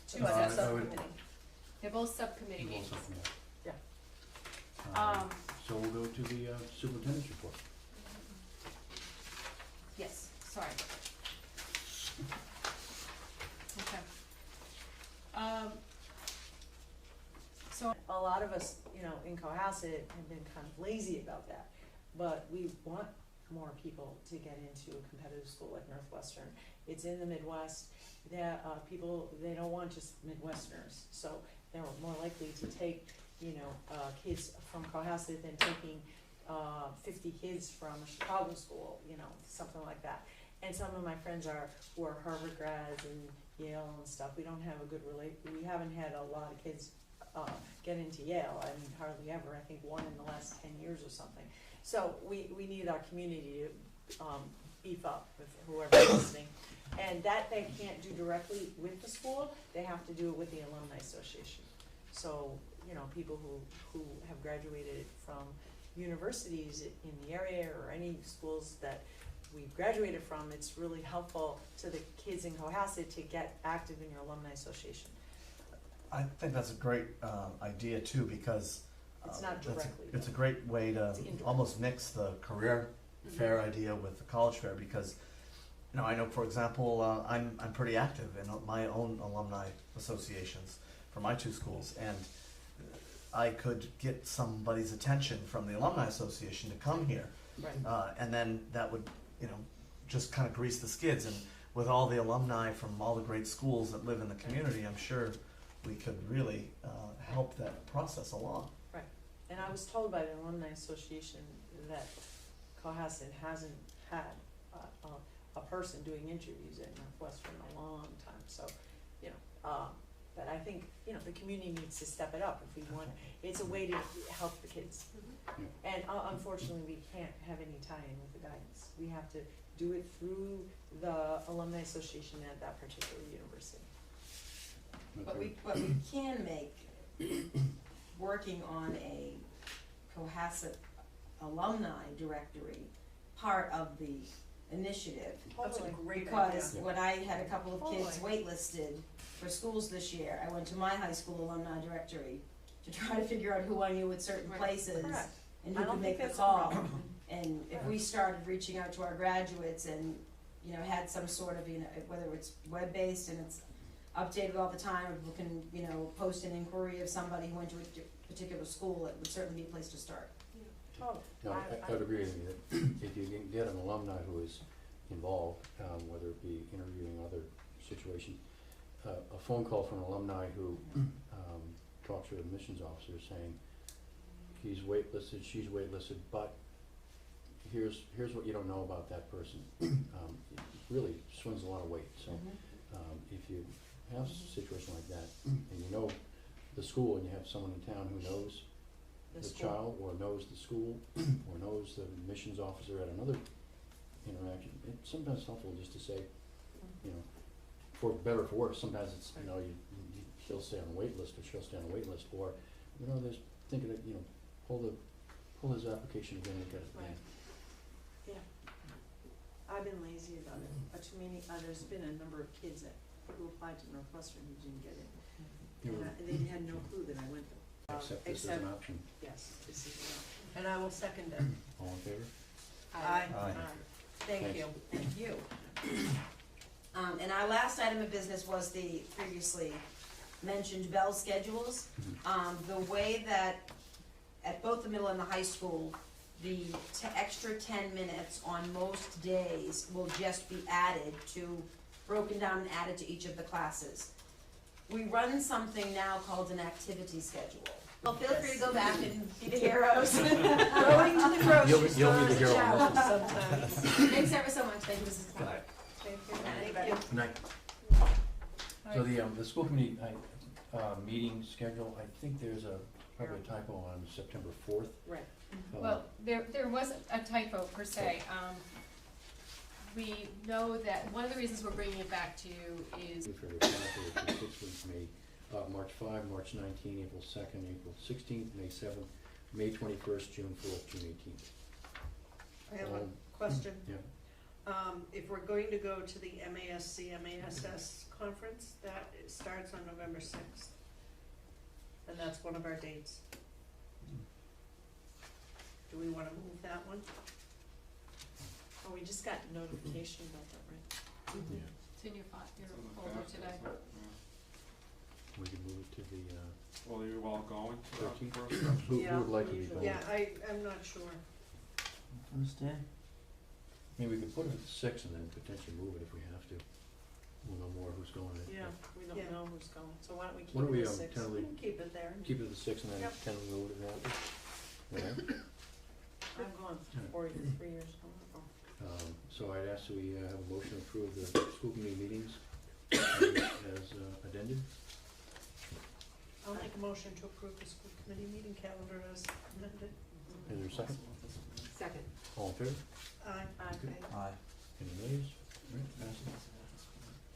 Two subcommittee. They're both subcommittee We'll meetings. supplement. Yeah. So we'll go to the superintendent's report. Yes, sorry. Okay. So, A lot of us, you know, in Cohasset have been kind of lazy about that, but we want more people to get into a competitive school like Northwestern. It's in the Midwest. That people, they don't want just Midwesterners, so they're more likely to take, you know, kids from Cohasset than taking 50 kids from a Chicago school, you know, something like that. And some of my friends who are Harvard grads and Yale and stuff. We don't have a good we haven't had a lot of kids get into Yale. I mean, hardly ever. I think one in the last 10 years or something. So we need our community to beef up with whoever's listening. And that they can't do directly with the school. They have to do it with the Alumni Association. So, you know, people who have graduated from universities in the area or any schools that we've graduated from, it's really helpful to the kids in Cohasset to get active in your Alumni Association. I think that's a great idea too, because It's not directly. it's a great way to It's indirect. almost mix the career fair idea with the college fair, because you know, I know, for example, I'm pretty active in my own alumni associations for my two schools, and I could get somebody's attention from the alumni association to come here, Right. and then that would, you know, just kind of grease the skids. And with all the alumni from all the great schools that live in the community, I'm sure we could really help that process along. Right. And I was told by the Alumni Association that Cohasset hasn't had a person doing interviews at Northwestern in a long time. So, you know, but I think, you know, the community needs to step it up if we want. It's a way to help the kids. And unfortunately, we can't have any tie-in with the guidance. We have to do it through the Alumni Association at that particular university. But we can make working on a Cohasset alumni directory part of the initiative. That's a great Because idea. when I had a couple of kids Totally. waitlisted for schools this year, I went to my high school alumni directory to try to figure out who I knew at certain Right. places Correct. and I who don't could think make the that's a call. problem. And if Yeah. we started reaching out to our graduates and, you know, had some sort of, you know, whether it's web-based and it's updated all the time, if we can, you know, post an inquiry of somebody who went to a particular school, it would certainly be a place to start. Totally. No, I would agree with you that if you can get an alumni who is involved, whether it be interviewing other situations, a phone call from an alumni who talks to an admissions officer saying, he's waitlisted, she's waitlisted, but here's what you don't know about that person, it really swings a lot of weight. So if you have a situation like that, and you know the school, and you have someone in town who knows the school. child, or knows the school, or knows the admissions officer at another interaction, it's sometimes helpful just to say, you know, for better or for worse, sometimes it's, you know, he'll stay on a wait list, or she'll stay on a wait list, or, you know, there's thinking of, you know, pull his application again and get it. Right. Yeah. I've been lazy about it. Too many, there's been a number of kids who applied to Northwestern who didn't get in. You And know, they had no clue that I went there. accept this as an option. Yes, this is, and I will second that. All in favor? Aye. Aye. Thank Thanks. you. Thank you. And our last item of business was the previously mentioned bell schedules. The way that at both the middle and the high school, the extra 10 minutes on most days will just be broken down and added to each of the classes. We run something now called an activity schedule. Well, feel free to go back and be the heroes. Going to the grocery store. You'll be the hero on this one. Sometimes. Thanks ever so much, thank you, Mrs. Clark. Thank you. Thank you. Good night. So the school committee, meeting schedule, I think there's probably a typo on September 4th. Right. Well, there wasn't a typo per se. We know that one of the reasons we're bringing it back to you is For the calendar, which is 6 weeks, March 5, March 19, April 2nd, April 16th, May 7th, May 21st, June 4th, June 18th. I have a question. Yeah. If we're going to go to the MASC conference, that starts on November 6th. And that's one of our dates. Do we wanna move that one? Oh, we just got notification about that, right? Yeah, It's in your It's in the folder packet, today. isn't it? Yeah. we can move it to the, Well, you're all going to that 13th? first session? who Yeah, would like to be usually. going? Yeah, I'm not sure. Understand? Maybe we could put it at 6 and then potentially move it if we have to. We'll know more who's going. Yeah, we don't Yeah. know who's going, so why don't we keep Why don't we, it at 6? We tentatively can keep it there. keep it at the 6 and then Yep. tentatively move it after? Yeah. I'm going for 3 years, So I'd ask that we have a motion to approve the school committee meetings as addended. I'll make a motion to approve the school committee meeting calendar as amended. Is there a second? Second. All in favor? Aye. Okay. Aye. Any nays? Right, passes.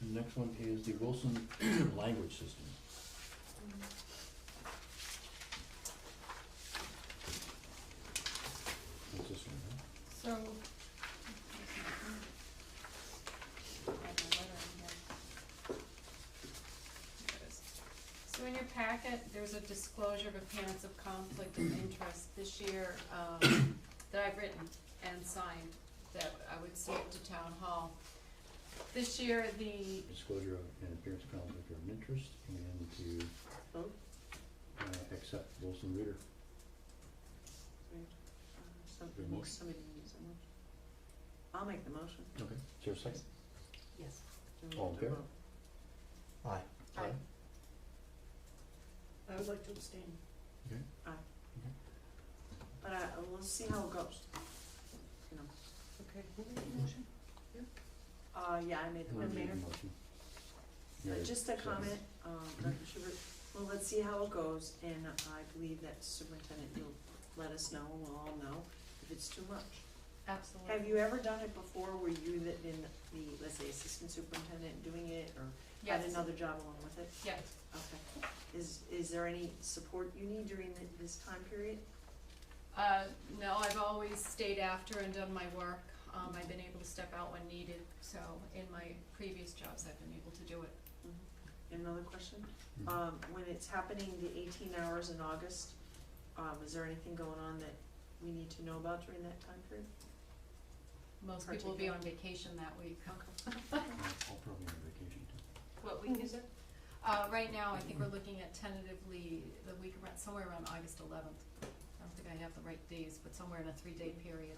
The next one is the Wilson language system. What's this one, huh? So. I have my letter in here. There it is. So in your packet, there's a disclosure of appearance of conflict of interest this year, that I've written and signed, that I would see it to town hall. This year, the, Disclosure of an appearance of conflict of interest and to Vote. Accept Wilson Reader. Good motion. Somebody needs a motion. I'll make the motion. Okay. Is there a second? Yes. All in favor? Aye. Aye. I would like to abstain. Okay. But let's see how it goes. You know, Okay, who made the motion? yeah, I made the Who motion. made the motion? Mary, Just a second. comment, Dr. Schubert, well, let's see how it goes, and I believe that superintendent, you'll let us know, and we'll all know if it's too much. absolutely. Have you ever done it before, were you been the, let's say, assistant superintendent doing it, or had Yes. another job along with it? Yes. Okay. Is there any support you need during this time period? No, I've always stayed after and done my work. I've been able to step out when needed, so in my previous jobs, I've been able to do it. Another question? Mhm. When it's happening, the 18 hours in August, is there anything going on that we need to know about during that time period? Most people will be on vacation that week. I'll probably be on vacation too. What week is it? Right now, I think we're looking at tentatively the week around, somewhere around August 11th. I don't think I have the right days, but somewhere in a 3-day period.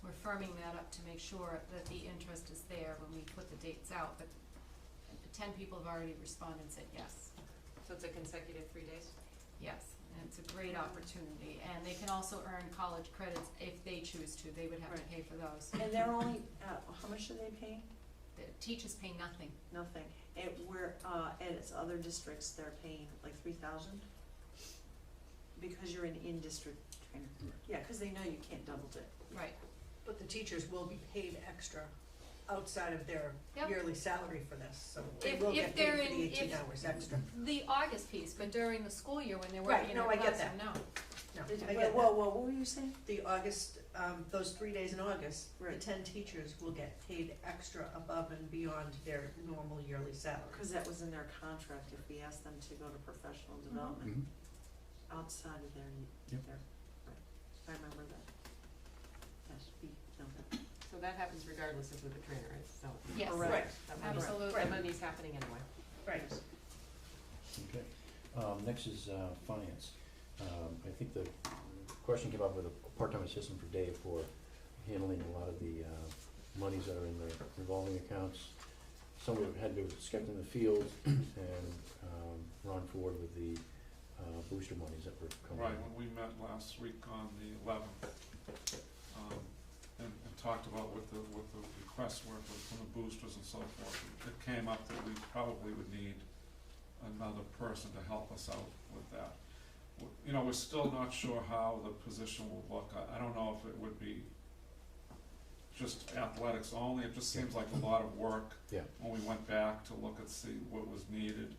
We're firming that up to make sure that the interest is there when we put the dates out, but 10 people have already responded and said yes. So it's a consecutive 3 days? Yes, and it's a great opportunity, and they can also earn college credits if they choose to, they would have to Right. pay for those. And they're only, how much are they paying? The teachers pay nothing. Nothing. And and it's other districts, they're paying like 3,000? Because you're an in-district trainer. Right. Yeah, cause they know you can't double dip. Right. But the teachers will be paid extra outside of their Yep. yearly salary for this, so they If- will if get paid they're for in- the 18 if- hours extra. The August piece, but during the school year when they're Right, working in no, their I get classroom, no. No, Did- I get Whoa, that. what were you saying? The August, those 3 days in August, the Right. 10 teachers will get paid extra above and beyond their normal yearly salary. Cause that was in their contract, if we asked them to go to professional development Mhm. outside of their, Yep. right, I remember that. Yes, we know that. So that happens regardless of who the trainer is, so. Yes. Correct. That money's, Absolutely. that money's happening anyway. Right. Okay. Next is finance. I think the question came up with a part-time assistant for Dave for handling a lot of the monies that are in the revolving accounts. Some of it had to do with Skepta in the field and Ron Ford with the booster monies that were coming in. Right, when we met last week on the 11th, and talked about what the requests were from the boosters and so forth, it came up that we probably would need another person to help us out with that. You know, we're still not sure how the position will look. I don't know if it would be just athletics only. It just seems like a lot of work. Yeah. When we went back to look and see what was needed.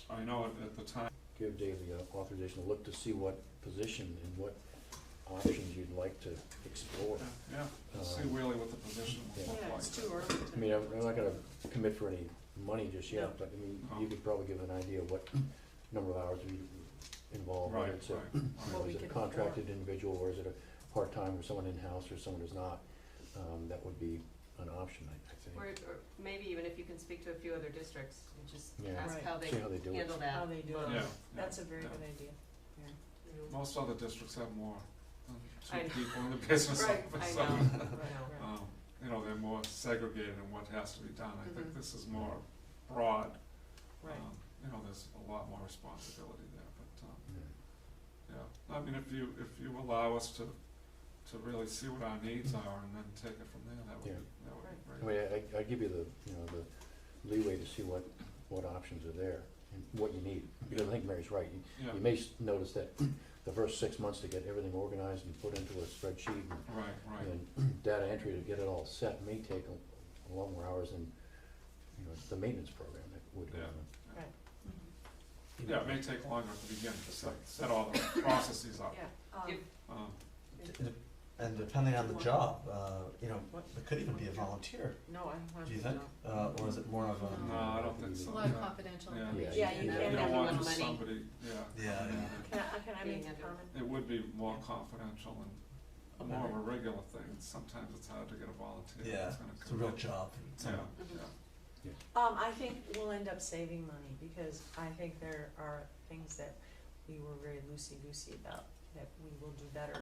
I know at the time, Give Dave the authorization to look to see what position and what options you'd like to explore. Yeah, see Um, really what the position will yeah. look Yeah, like. it's too early to. I mean, I'm not gonna commit for any money just No. yet, but I mean, No. you could probably give an idea of what number of hours we involve, whether Right, it's a, right, you right. know, What we is it a can contracted individual, or is it a part-time, or someone in-house, or someone who's not? That would be an option, I think. Or maybe even if you can speak to a few other districts, and just Yeah. ask Right. how they See how they do it. handle that. How they do it. Um, Yeah, That's a very yeah. good idea. you know. Most other districts have more than I two know. people in the business Right, office, I so, know, Right, I know. right. you know, they're more segregated in what has to be done. I think Mhm. this is more broad. Right. You know, there's a lot more responsibility there, but, Yeah. yeah. I mean, if you allow us to really see what our needs are and then take it from there, that would be, Yeah. that would be I great. mean, I give you the, you know, the leeway to see what options are there and what you need. Because I think Mary's right. Yeah, You may notice that the first 6 months to get everything organized and put into a spreadsheet right, right. and data entry to get it all set may take a lot more hours than, you know, the maintenance program that would go Yeah. on. Right. Yeah, it may take longer at the beginning to set all the processes up. Yeah. If- Um, And depending on the job, you know, it could even be a volunteer, No, I don't want do you to think? Or is it more of a? No. No, I don't think It's so. a lot of Yeah. confidential Yeah. information. Yeah, in you that. can't You have don't want little just money. somebody, yeah. Yeah, yeah. Can I Being make a under- comment? It would be more confidential and Okay. more of a regular thing. Sometimes it's hard to get a volunteer Yeah, that's gonna it's a come real in. job. Yeah, Mhm. yeah. I think we'll end up saving money, because I think there are things that we were very loosey-goosey about, that we will do better